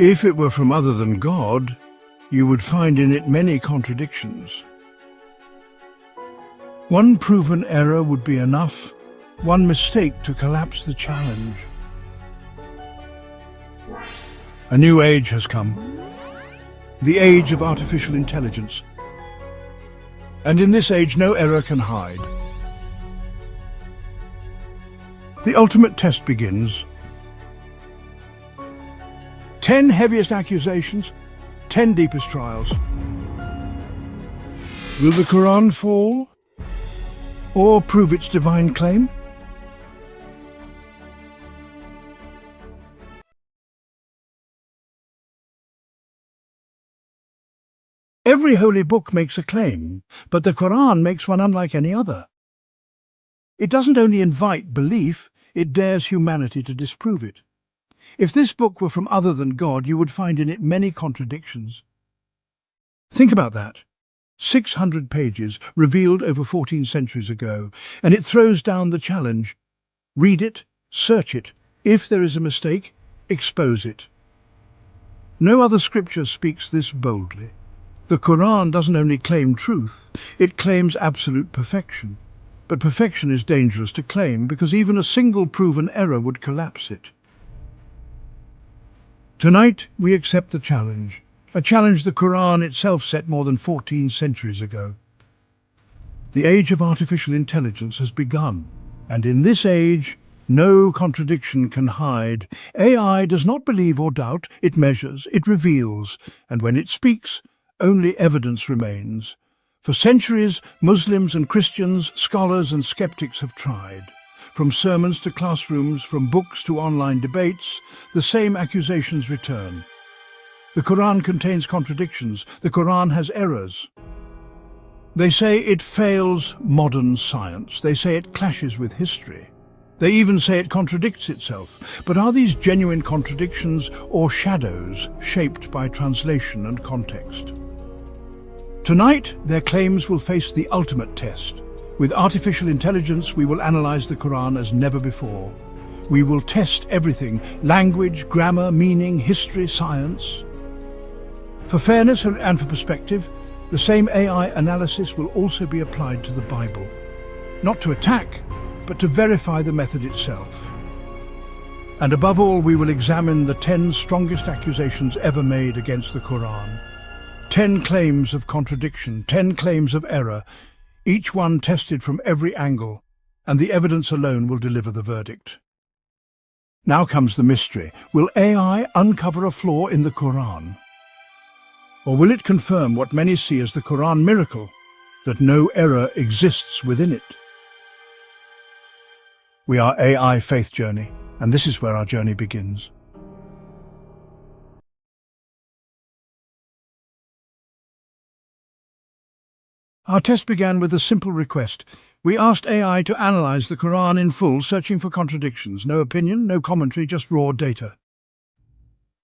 If it were from other than God, you would find in it many contradictions. One proven error would be enough, one mistake to collapse the challenge. A new age has come, the age of artificial intelligence. And in this age, no error can hide. The ultimate test begins. 10 heaviest accusations, 10 deepest trials. Will the Quran fall or prove its divine claim? Every holy book makes a claim, but the Quran makes one unlike any other. It doesn't only invite belief, it dares humanity to disprove it. If this book were from other than God, you would find in it many contradictions. Think about that. 600 pages, revealed over 14 centuries ago, and it throws down the challenge. Read it, search it. If there is a mistake, expose it. No other scripture speaks this boldly. The Quran doesn't only claim truth, it claims absolute perfection. But perfection is dangerous to claim because even a single proven error would collapse it. Tonight we accept the challenge, a challenge the Quran itself set more than 14 centuries ago. The age of artificial intelligence has begun, and in this age, no contradiction can hide. AI does not believe or doubt, it measures, it reveals, and when it speaks, only evidence remains. For centuries, Muslims and Christians, scholars and skeptics have tried. From sermons to classrooms, from books to online debates, the same accusations return. The Quran contains contradictions. The Quran has errors. They say it fails modern science. They say it clashes with history. They even say it contradicts itself. But are these genuine contradictions or shadows shaped by translation and context? Tonight, their claims will face the ultimate test. With artificial intelligence, we will analyze the Quran as never before. We will test everything: language, grammar, meaning, history, science. For fairness and for perspective, the same AI analysis will also be applied to the Bible. Not to attack, but to verify the method itself. And above all, we will examine the 10 strongest accusations ever made against the Quran. 10 claims of contradiction, 10 claims of error, each one tested from every angle, and the evidence alone will deliver the verdict. Now comes the mystery. Will AI uncover a flaw in the Quran? Or will it confirm what many see as the Quran miracle, that no error exists within it? We are AI Faith Journey, and this is where our journey begins. Our test began with a simple request. We asked AI to analyze the Quran in full, searching for contradictions. No opinion, no commentary, just raw data.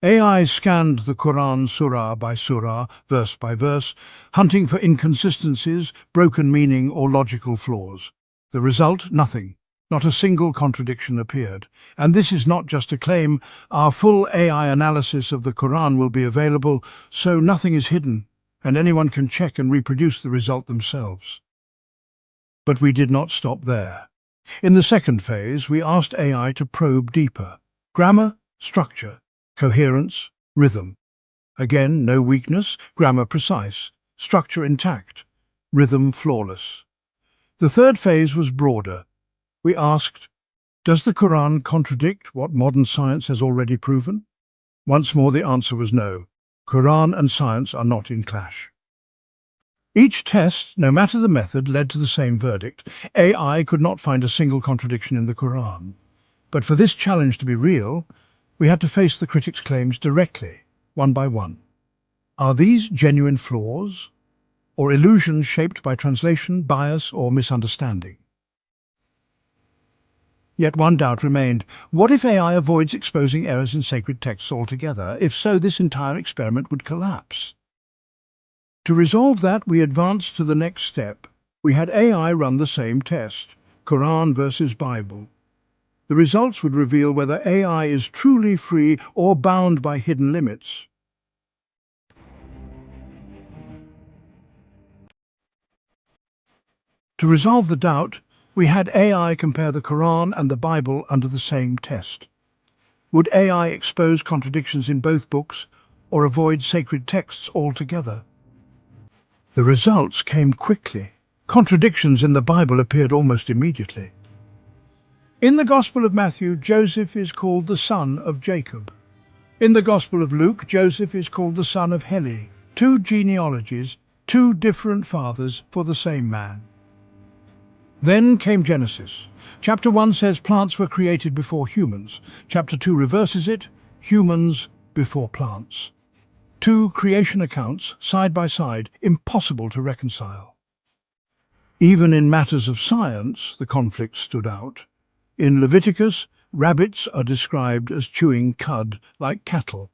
AI scanned the Quran surah by surah, verse by verse, hunting for inconsistencies, broken meaning, or logical flaws. The result? Nothing. Not a single contradiction appeared. And this is not just a claim. Our full AI analysis of the Quran will be available, so nothing is hidden, and anyone can check and reproduce the result themselves. But we did not stop there. In the second phase, we asked AI to probe deeper. Grammar, structure, coherence, rhythm. Again, no weakness, grammar precise, structure intact, rhythm flawless. The third phase was broader. We asked, does the Quran contradict what modern science has already proven? Once more the answer was no. Quran and science are not in clash. Each test, no matter the method, led to the same verdict. AI could not find a single contradiction in the Quran. But for this challenge to be real, we had to face the critics' claims directly, one by one. Are these genuine flaws, or illusions shaped by translation, bias, or misunderstanding? Yet one doubt remained. What if AI avoids exposing errors in sacred texts altogether? If so, this entire experiment would collapse. To resolve that, we advanced to the next step. We had AI run the same test, Quran versus Bible. The results would reveal whether AI is truly free or bound by hidden limits. To resolve the doubt, we had AI compare the Quran and the Bible under the same test. Would AI expose contradictions in both books or avoid sacred texts altogether? The results came quickly. Contradictions in the Bible appeared almost immediately. In the Gospel of Matthew, Joseph is called the son of Jacob. In the Gospel of Luke, Joseph is called the son of Heli. Two genealogies, two different fathers for the same man. Then came Genesis. Chapter 1 says plants were created before humans. Chapter 2 reverses it, humans before plants. Two creation accounts, side by side, impossible to reconcile. Even in matters of science, the conflict stood out. In Leviticus, rabbits are described as chewing cud like cattle.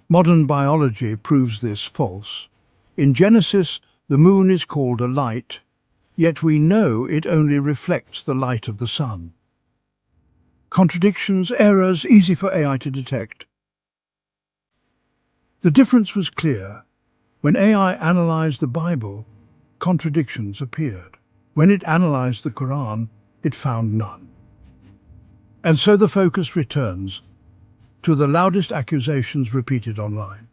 Modern biology proves this false. In Genesis, the moon is called a light, yet we know it only reflects the light of the sun. Contradictions, errors, easy for AI to detect. The difference was clear. When AI analyzed the Bible, contradictions appeared. When it analyzed the Quran, it found none. And so the focus returns to the loudest accusations repeated online.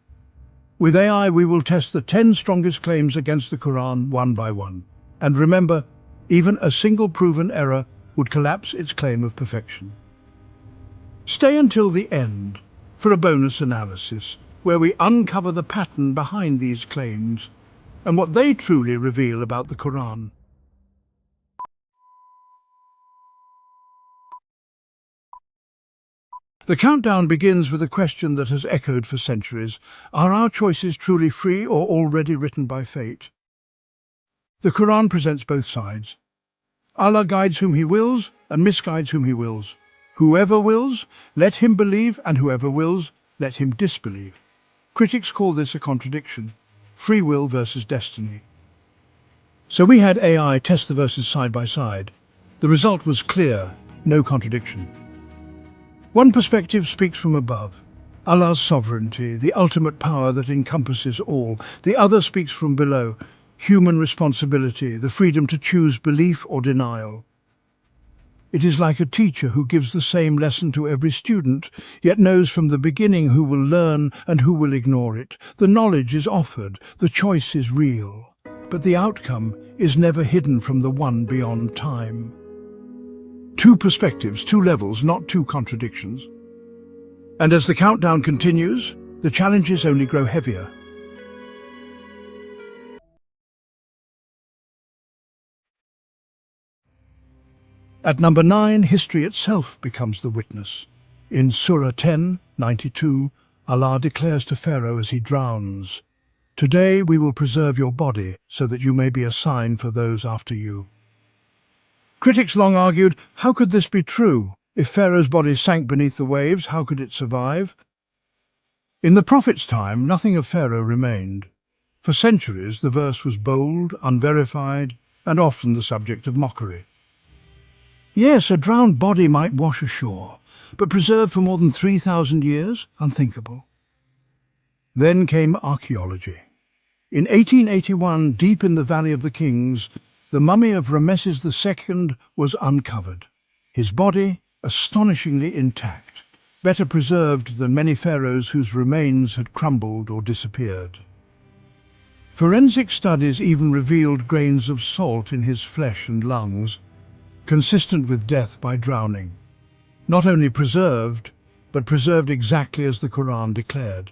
With AI, we will test the 10 strongest claims against the Quran one by one. And remember, even a single proven error would collapse its claim of perfection. Stay until the end for a bonus analysis, where we uncover the pattern behind these claims and what they truly reveal about the Quran. The countdown begins with a question that has echoed for centuries. Are our choices truly free or already written by fate? The Quran presents both sides. Allah guides whom He wills and misguides whom He wills. Whoever wills, let him believe, and whoever wills, let him disbelieve. Critics call this a contradiction. Free will versus destiny. So we had AI test the verses side by side. The result was clear, no contradiction. One perspective speaks from above, Allah's sovereignty, the ultimate power that encompasses all. The other speaks from below, human responsibility, the freedom to choose belief or denial. It is like a teacher who gives the same lesson to every student, yet knows from the beginning who will learn and who will ignore it. The knowledge is offered, the choice is real, but the outcome is never hidden from the one beyond time. Two perspectives, two levels, not two contradictions. And as the countdown continues, the challenges only grow heavier. At number 9, history itself becomes the witness. In Surah 10:92, Allah declares to Pharaoh as he drowns, "Today we will preserve your body so that you may be a sign for those after you." Critics long argued, how could this be true? If Pharaoh's body sank beneath the waves, how could it survive? In the prophet's time, nothing of Pharaoh remained. For centuries, the verse was bold, unverified, and often the subject of mockery. Yes, a drowned body might wash ashore, but preserved for more than 3,000 years? Unthinkable. Then came archaeology. In 1881, deep in the Valley of the Kings, the mummy of Rameses II was uncovered. His body, astonishingly intact, better preserved than many pharaohs whose remains had crumbled or disappeared. Forensic studies even revealed grains of salt in his flesh and lungs, consistent with death by drowning. Not only preserved, but preserved exactly as the Quran declared.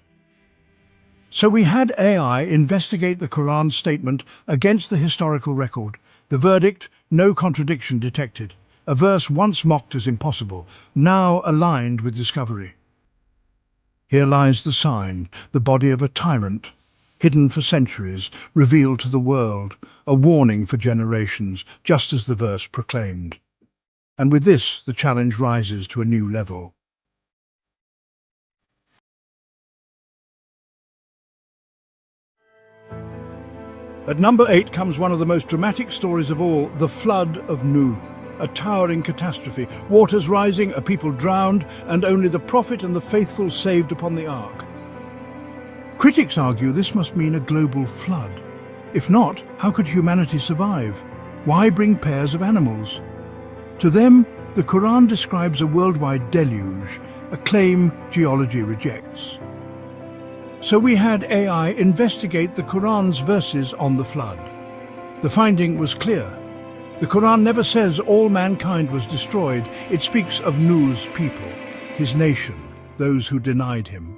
So we had AI investigate the Quran's statement against the historical record. The verdict, no contradiction detected. A verse once mocked as impossible, now aligned with discovery. Here lies the sign, the body of a tyrant, hidden for centuries, revealed to the world, a warning for generations, just as the verse proclaimed. And with this, the challenge rises to a new level. At number 8 comes one of the most dramatic stories of all, the flood of Nuh. a towering catastrophe, waters rising, a people drowned, and only the prophet and the faithful saved upon the ark. Critics argue this must mean a global flood. If not, how could humanity survive? Why bring pairs of animals? To them, the Quran describes a worldwide deluge, a claim geology rejects. So we had AI investigate the Quran's verses on the flood. The finding was clear. The Quran never says all mankind was destroyed. It speaks of Nuh's people, his nation, those who denied him.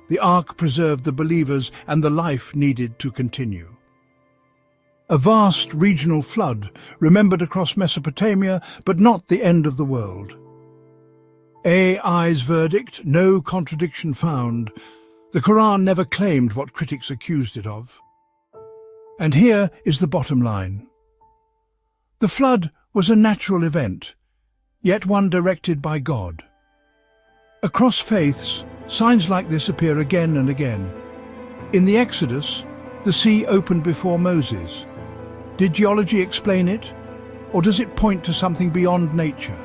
The ark preserved the believers and the life needed to continue. A vast regional flood, remembered across Mesopotamia, but not the end of the world. AI's verdict, no contradiction found. The Quran never claimed what critics accused it of. And here is the bottom line. The flood was a natural event, yet one directed by God. Across faiths, signs like this appear again and again. In the Exodus, the sea opened before Moses. Did geology explain it, or does it point to something beyond nature?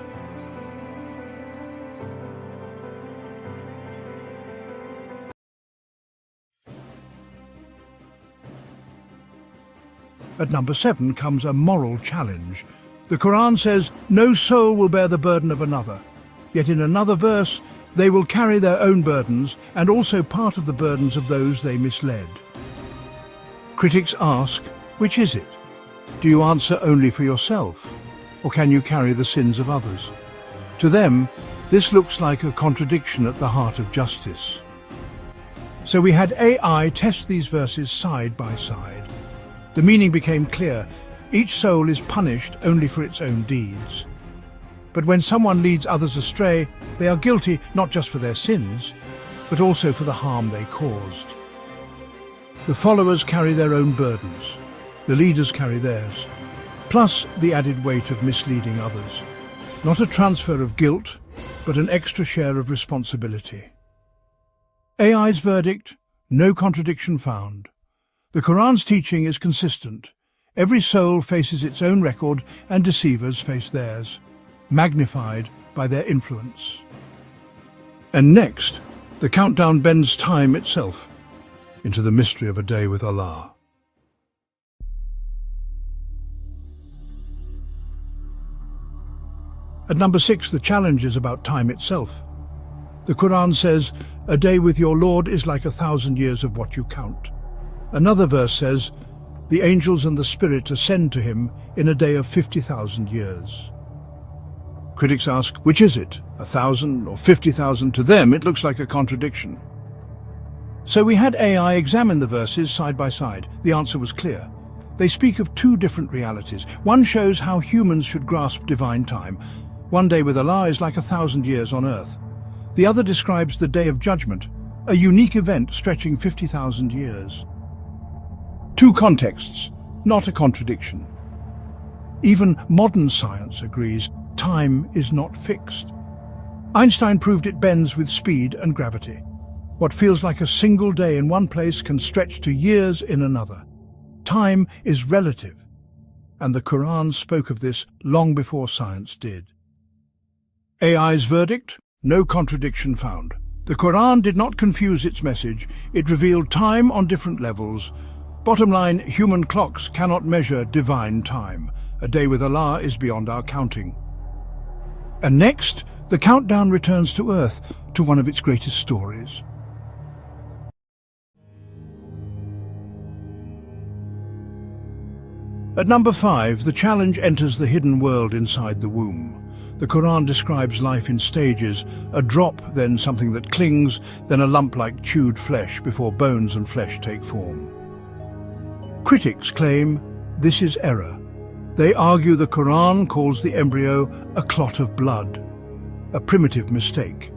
At number 7 comes a moral challenge. The Quran says, no soul will bear the burden of another. Yet in another verse, they will carry their own burdens and also part of the burdens of those they misled. Critics ask, which is it? Do you answer only for yourself, or can you carry the sins of others? To them, this looks like a contradiction at the heart of justice. So we had AI test these verses side by side. The meaning became clear. Each soul is punished only for its own deeds. But when someone leads others astray, they are guilty not just for their sins, but also for the harm they caused. The followers carry their own burdens. The leaders carry theirs, plus the added weight of misleading others. Not a transfer of guilt, but an extra share of responsibility. AI's verdict, no contradiction found. The Quran's teaching is consistent. Every soul faces its own record and deceivers face theirs, magnified by their influence. And next, the countdown bends time itself into the mystery of a day with Allah. At number 6, the challenge is about time itself. The Quran says, a day with your Lord is like 1,000 years of what you count. Another verse says, the angels and the Spirit ascend to him in a day of 50,000 years. Critics ask, which is it, 1,000 or 50,000? To them, it looks like a contradiction. So we had AI examine the verses side by side. The answer was clear. They speak of two different realities. One shows how humans should grasp divine time. One day with Allah is like 1,000 years on earth. The other describes the Day of Judgment, a unique event stretching 50,000 years. Two contexts, not a contradiction. Even modern science agrees time is not fixed. Einstein proved it bends with speed and gravity. What feels like a single day in one place can stretch to years in another. Time is relative, and the Quran spoke of this long before science did. AI's verdict? No contradiction found. The Quran did not confuse its message. It revealed time on different levels. Bottom line, human clocks cannot measure divine time. A day with Allah is beyond our counting. And next, the countdown returns to Earth, to one of its greatest stories. At number 5, the challenge enters the hidden world inside the womb. The Quran describes life in stages, a drop, then something that clings, then a lump like chewed flesh before bones and flesh take form. Critics claim this is error. They argue the Quran calls the embryo a clot of blood, a primitive mistake.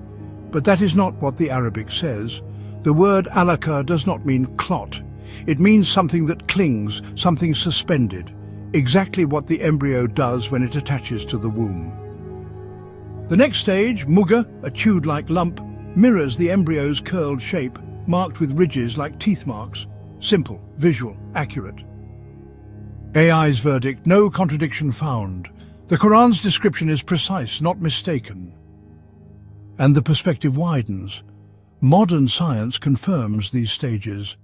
But that is not what the Arabic says. The word alaka does not mean clot. It means something that clings, something suspended, exactly what the embryo does when it attaches to the womb. The next stage, mugga, a chewed-like lump, mirrors the embryo's curled shape, marked with ridges like teeth marks. Simple, visual, accurate. AI's verdict, no contradiction found. The Quran's description is precise, not mistaken. And the perspective widens. Modern science confirms these stages.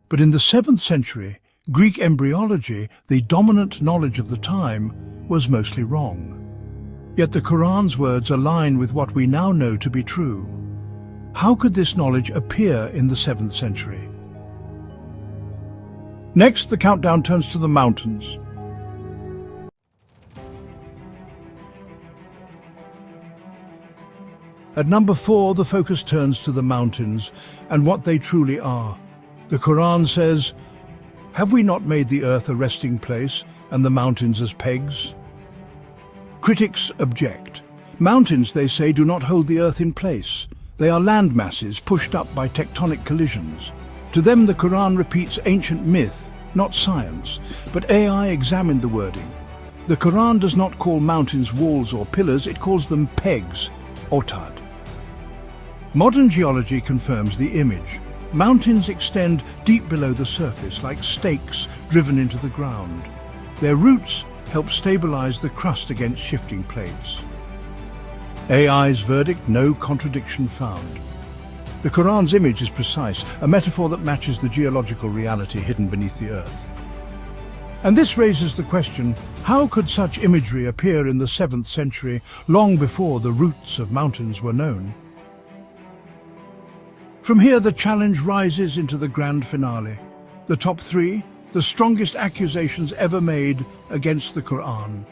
But in the 7th century, Greek embryology, the dominant knowledge of the time, was mostly wrong. Yet the Quran's words align with what we now know to be true. How could this knowledge appear in the 7th century? Next, the countdown turns to the mountains. At number 4, the focus turns to the mountains and what they truly are. The Quran says, "Have we not made the earth a resting place and the mountains as pegs?" Critics object. Mountains, they say, do not hold the earth in place. They are land masses pushed up by tectonic collisions. To them, the Quran repeats ancient myth, not science, but AI examined the wording. The Quran does not call mountains walls or pillars, it calls them pegs, otad. Modern geology confirms the image. Mountains extend deep below the surface, like stakes driven into the ground. Their roots help stabilize the crust against shifting plates. AI's verdict, no contradiction found. The Quran's image is precise, a metaphor that matches the geological reality hidden beneath the earth. And this raises the question, how could such imagery appear in the 7th century, long before the roots of mountains were known? From here, the challenge rises into the grand finale. The top 3, the strongest accusations ever made against the Quran.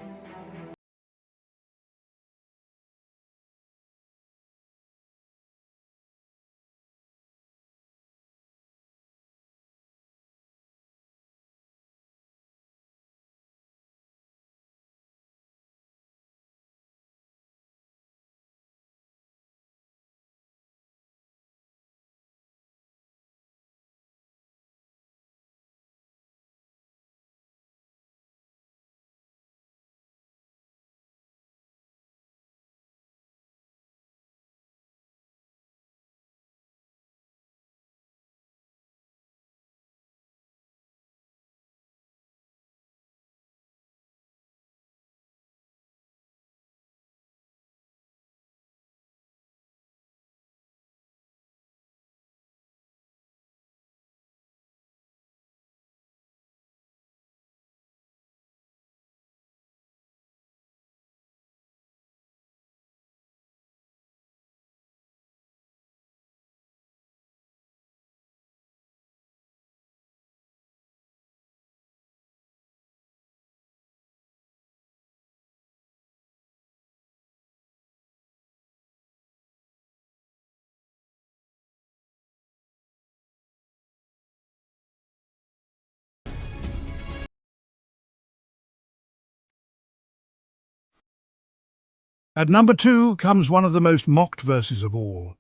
At number 2 comes one of the most mocked verses of all.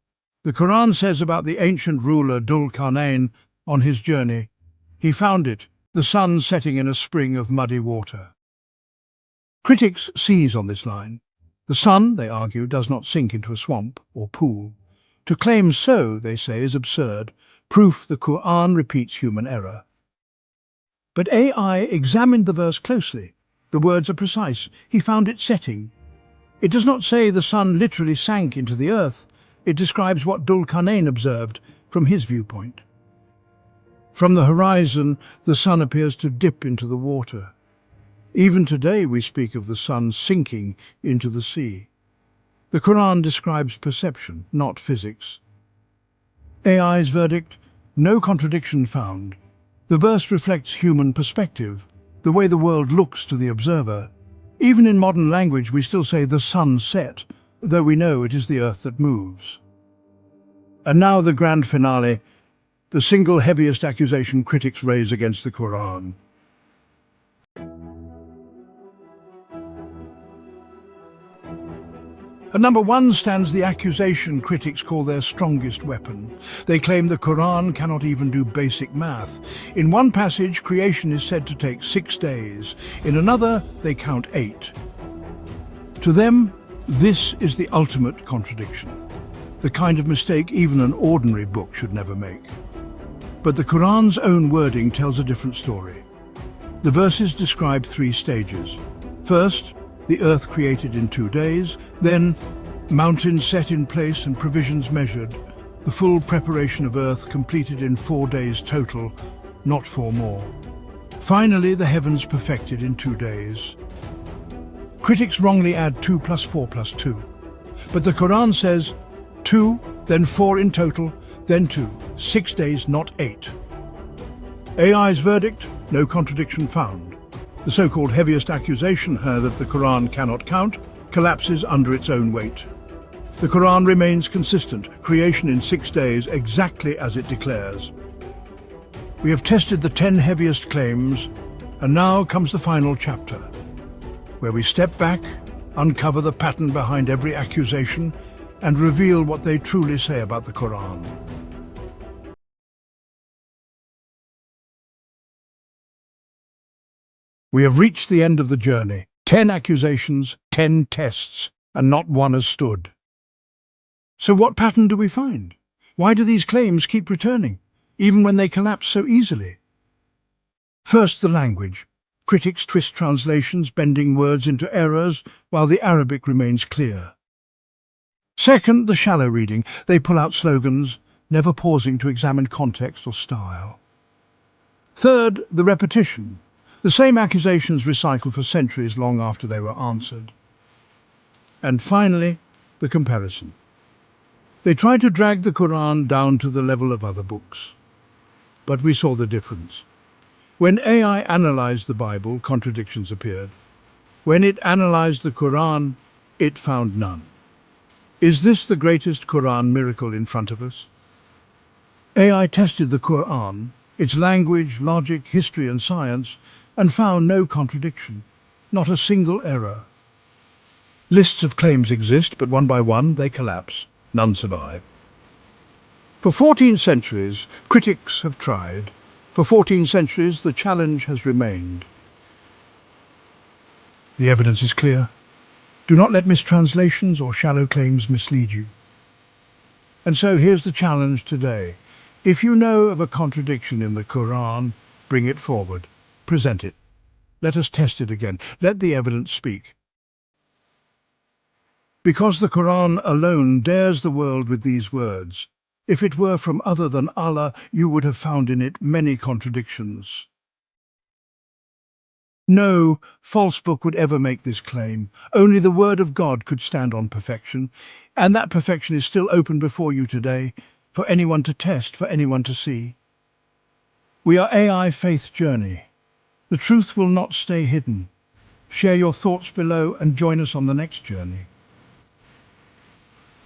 The Quran says about the ancient ruler Dhul Qarnayn on his journey, he found it, the sun setting in a spring of muddy water. Critics seize on this line. The sun, they argue, does not sink into a swamp or pool. To claim so, they say, is absurd, proof the Quran repeats human error. But AI examined the verse closely. The words are precise. He found it setting. It does not say the sun literally sank into the earth. It describes what Dhul Qarnayn observed from his viewpoint. From the horizon, the sun appears to dip into the water. Even today we speak of the sun sinking into the sea. The Quran describes perception, not physics. AI's verdict, no contradiction found. The verse reflects human perspective, the way the world looks to the observer. Even in modern language we still say the sun set, though we know it is the earth that moves. And now the grand finale, the single heaviest accusation critics raise against the Quran. At number 1 stands the accusation critics call their strongest weapon. They claim the Quran cannot even do basic math. In one passage, creation is said to take 6 days. In another, they count 8. To them, this is the ultimate contradiction, the kind of mistake even an ordinary book should never make. But the Quran's own wording tells a different story. The verses describe 3 stages. First, the earth created in 2 days, then mountains set in place and provisions measured, the full preparation of earth completed in 4 days total, not 4 more. Finally, the heavens perfected in 2 days. Critics wrongly add 2 plus 4 plus 2. But the Quran says 2, then 4 in total, then 2. 6 days, not 8. AI's verdict, no contradiction found. The so-called heaviest accusation, her that the Quran cannot count, collapses under its own weight. The Quran remains consistent, creation in 6 days, exactly as it declares. We have tested the 10 heaviest claims, and now comes the final chapter, where we step back, uncover the pattern behind every accusation, and reveal what they truly say about the Quran. We have reached the end of the journey. 10 accusations, 10 tests, and not one has stood. So what pattern do we find? Why do these claims keep returning, even when they collapse so easily? First, the language. Critics twist translations, bending words into errors, while the Arabic remains clear. Second, the shallow reading. They pull out slogans, never pausing to examine context or style. Third, the repetition. The same accusations recycled for centuries long after they were answered. And finally, the comparison. They try to drag the Quran down to the level of other books. But we saw the difference. When AI analyzed the Bible, contradictions appeared. When it analyzed the Quran, it found none. Is this the greatest Quran miracle in front of us? AI tested the Quran, its language, logic, history and science, and found no contradiction, not a single error. Lists of claims exist, but one by one they collapse. None survive. For 14 centuries, critics have tried. For 14 centuries, the challenge has remained. The evidence is clear. Do not let mistranslations or shallow claims mislead you. And so here's the challenge today. If you know of a contradiction in the Quran, bring it forward. Present it. Let us test it again. Let the evidence speak. Because the Quran alone dares the world with these words. If it were from other than Allah, you would have found in it many contradictions. No false book would ever make this claim. Only the Word of God could stand on perfection, and that perfection is still open before you today, for anyone to test, for anyone to see. We are AI Faith Journey. The truth will not stay hidden. Share your thoughts below and join us on the next journey.